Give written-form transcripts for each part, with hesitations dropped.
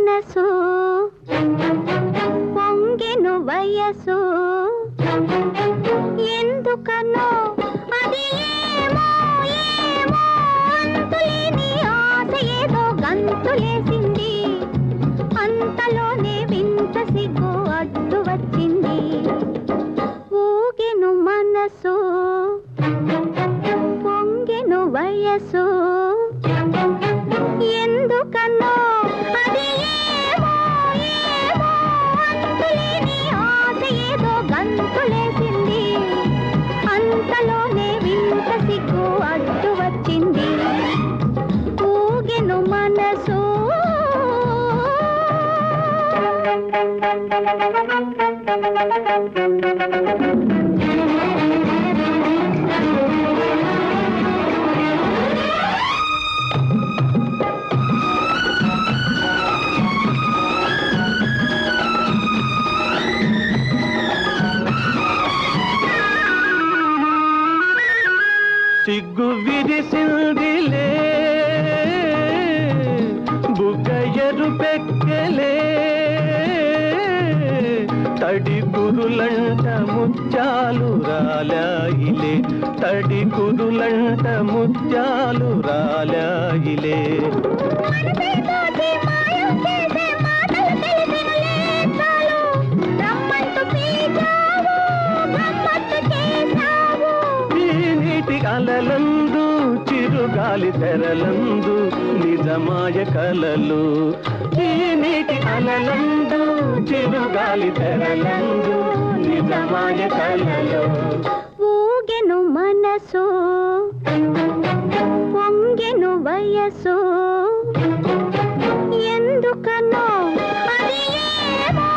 మనసు పొంగెను వయసు ఎందుకనో అది ఏమో ఏమో అంతులేని ఆశ ఏదో గంతులేసింది అంతలోనే వింత సిగ్గు అడ్డు వచ్చింది ఊగెను మనసు పొంగెను వయసు ఎందుకనో అది ఏమో ఏమో అంతులేని ఆశ ఏదో గంతులేసింది అంతలోనే వింత సిగ్గు అడ్డు వచ్చింది ఊగెను మనసు సిగ్గు విరిసిందిలే బుగ్గయరు పెక్కలే తడి కురులంట ముత్యాలు రాలాయిలే తడి కురులంట ముత్యాలు రాలాయిలే అలలందు చిరుగాలి తెరలందు నిజమాయ కలలు ఈ నీటి అలలందు చిరుగాలి తెరలందు నిజమాయ కలలు ఊగెను మనసు పొంగెను వయసు ఎందుకనో అది ఏమో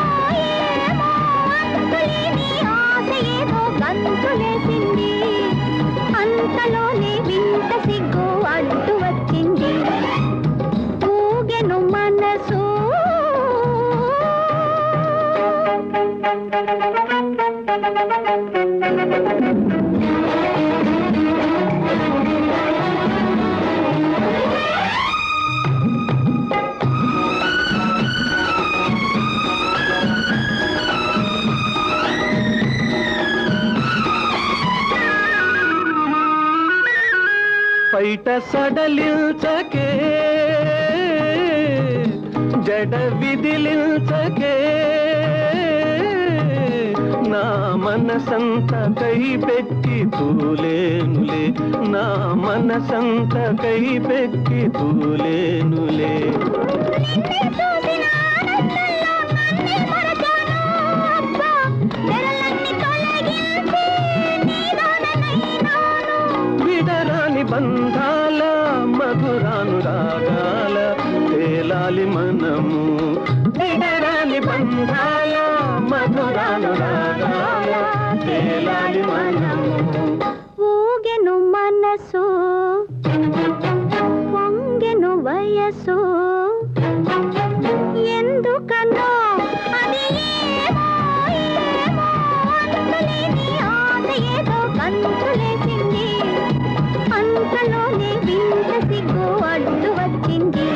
ఏమో అంతులేని ఆశ ఏదో గంతులేసింది అంతలోనే వింత సిగ్గు అడ్డు వచ్చింది ఊగెను మనసు పైట సడలిల్చకే జడ విదిలిల్చకే నా మనసంత కై పెట్టి తూలేనులే నా మనసంత కై పెట్టి తూలేనులే బంధాల మధురాను రాగాల తేలాలి మనము విడరాని బంధాల మధురాను రాగాల తేలాలి మనము ఊగెను మనసు పొంగెను వయసు ఎందుకనో అది ఏమో ఏమో అంతులేని ఆశ ఏదో గంతులేసింది అంతలోనే వింత సిగ్గు అడ్డు వచ్చింది